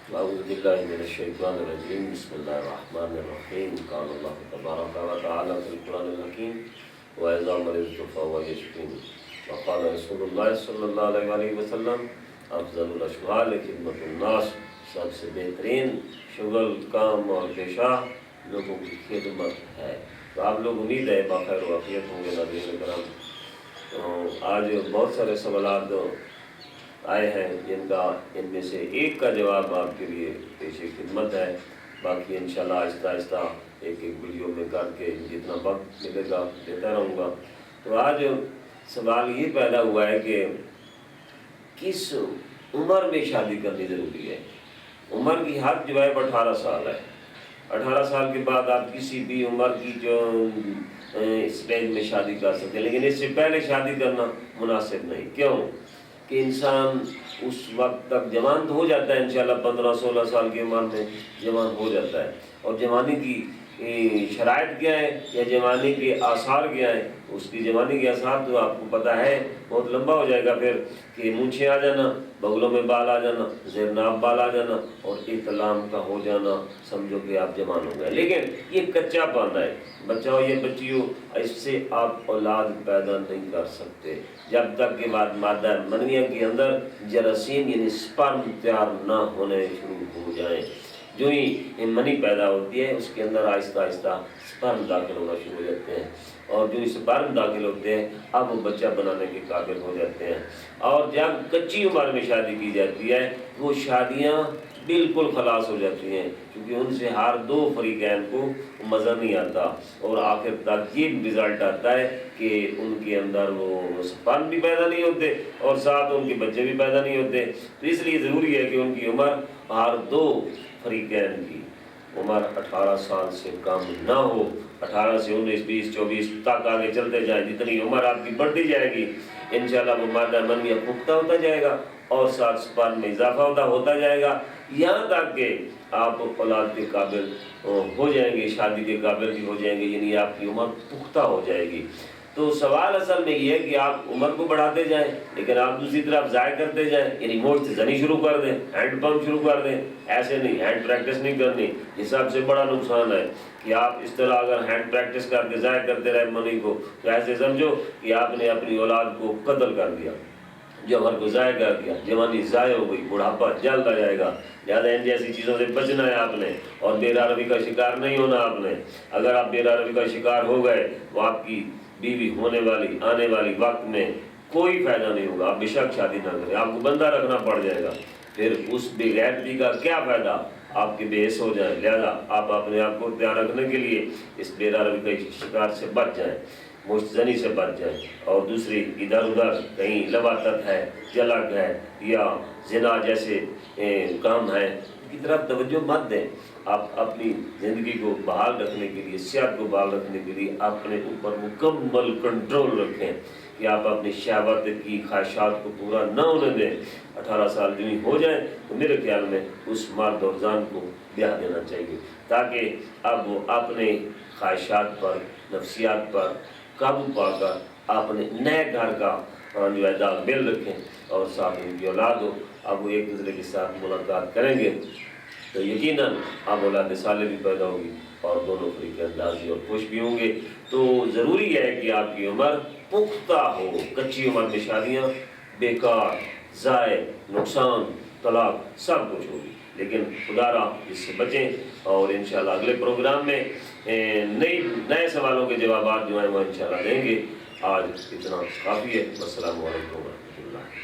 أعوذ بالله من الشيطان الرجيم بسم الله الرحمن الرحيم قال الله تبارك وتعالى في القرآن الحكيم وإذا مرضت فهو يشفين وقال رسول الله صلی اللہ علیہ وسلم افضل الاشغال خدمت الناس، سب سے بہترین شغل کام اور پیشہ لوگوں کی خدمت ہے۔ تو آپ لوگ امید ہے باخیر و عافیت ہوں گے ناظرین کرام۔ آج بہت سارے سوالات آئے ہیں جن کا ان میں سے ایک کا جواب آپ کے لیے پیش خدمت ہے، باقی انشاءاللہ آہستہ آہستہ ایک ایک ویڈیو میں کر کے جتنا وقت ملے گا دیتا رہوں گا۔ تو آج سوال یہ پیدا ہوا ہے کہ کس عمر میں شادی کرنی ضروری ہے؟ عمر کی حد جو ہے 18 سال ہے۔ 18 سال کے بعد آپ کسی بھی عمر کی جو اسٹیج میں شادی کر سکتے ہیں، لیکن اس سے پہلے شادی کرنا مناسب نہیں۔ کیوں کہ انسان اس وقت تک جوان تو ہو جاتا ہے، انشاءاللہ 15-16 سال کی عمر میں جوان ہو جاتا ہے، اور جوانی کی شرائط کیا ہے یا جوانی کے آثار کیا ہے؟ اس کی جوانی کے آثار تو آپ کو پتہ ہے بہت لمبا ہو جائے گا پھر، کہ مونچھیں آ جانا، بغلوں میں بال آ جانا، زیر ناف بال آ جانا اور احتلام کا ہو جانا، سمجھو کہ آپ جوان ہو گئے۔ لیکن یہ کچا پانا ہے، بچہ ہو یا بچی ہو، اس سے آپ اولاد پیدا نہیں کر سکتے جب تک کہ مادہ منویہ کے اندر جراثیم یعنی سپرم تیار نہ ہونے شروع ہو جائیں۔ جو ہی منی پیدا ہوتی ہے اس کے اندر آہستہ آہستہ سپرم داخل ہونا شروع ہو جاتے ہیں، اور جو سپرم داخل ہوتے ہیں اب وہ بچہ بنانے کے قابل ہو جاتے ہیں۔ اور جب کچی عمر میں شادی کی جاتی ہے وہ شادیاں بالکل خلاص ہو جاتی ہیں، کیونکہ ان سے ہر دو فریقین کو مزہ نہیں آتا، اور آخر تک یہ رزلٹ آتا ہے کہ ان کے اندر وہ سپرم بھی پیدا نہیں ہوتے اور ساتھ ان کے بچے بھی پیدا نہیں ہوتے۔ تو اس لیے ضروری ہے کہ ان کی عمر ہر دو فریقین کی عمر 18 سال سے کم نہ ہو۔ 18 سے 19، 20، 24 تک آگے چلتے جائیں، جتنی عمر آپ کی بڑھتی جائے گی انشاءاللہ وہ مادہ منویہ پختہ ہوتا جائے گا اور ساتھ سپرم میں اضافہ ہوتا جائے گا، یہاں تک کہ آپ اولاد کے قابل ہو جائیں گے، شادی کے قابل بھی ہو جائیں گے، یعنی آپ کی عمر پختہ ہو جائے گی۔ تو سوال اصل میں یہ ہے کہ آپ عمر کو بڑھاتے جائیں لیکن آپ دوسری طرف ضائع کرتے جائیں، یعنی موچ زنی شروع کر دیں، ہینڈ پمپ شروع کر دیں۔ ایسے نہیں، ہینڈ پریکٹس نہیں کرنی، یہ سب سے بڑا نقصان ہے کہ آپ اس طرح اگر ہینڈ پریکٹس کر کے ضائع کرتے رہے منی کو تو ایسے سمجھو کہ آپ نے اپنی اولاد کو قتل کر دیا، جوہر کو ضائع کر دیا، جوانی ضائع ہو گئی، بڑھاپا جلد آ جائے گا۔ لہٰذا ان جیسی چیزوں سے بچنا ہے آپ نے، اور بے روی کا شکار نہیں ہونا آپ نے۔ اگر آپ بے روی کا شکار ہو گئے تو آپ کی بیوی ہونے والی آنے والی وقت میں کوئی فائدہ نہیں ہوگا۔ آپ بے شک شادی نہ کریں، آپ کو بندہ رکھنا پڑ جائے گا، پھر اس بے غیرتی کا کیا فائدہ؟ آپ کے بے حس ہو جائیں۔ لہذا آپ اپنے آپ کو تیار رکھنے کے لیے اس بے روی کے شکار سے بچ جائیں، مشتزنی سے بچ جائیں، اور دوسری ادھر ادھر کہیں لواطت ہے، جلک ہے یا زنا جیسے کام ہے کی طرف توجہ مت دیں۔ آپ اپنی زندگی کو بحال رکھنے کے لیے، صحت کو بحال رکھنے کے لیے اپنے اوپر مکمل کنٹرول رکھیں کہ آپ اپنی شہوت کی خواہشات کو پورا نہ ہونے دیں۔ 18 سال جو ہو جائیں تو میرے خیال میں اس مرد اور زن کو بیاہ دینا چاہیے، تاکہ اب وہ اپنے خواہشات پر، نفسیات پر قابو پا کر اپنے نئے گھر کا جو ہے داغ میل رکھیں، اور ساتھ ان کی اولاد ہو۔ اب وہ ایک دوسرے کے ساتھ ملاقات کریں گے تو یقیناً اب اولاد صالح بھی پیدا ہوگی اور دونوں فریقین راضی اور خوش بھی ہوں گے۔ تو ضروری ہے کہ آپ کی عمر پختہ ہو۔ کچی عمر میں شادیاں بیکار، ضائع، نقصان، طلاق سب کچھ ہوگی، لیکن خدا را اس سے بچیں۔ اور انشاءاللہ اگلے پروگرام میں نئے سوالوں کے جوابات جو ہیں وہ انشاءاللہ دیں گے۔ آج اتنا کافی ہے۔ السلام علیکم ورحمۃ اللہ۔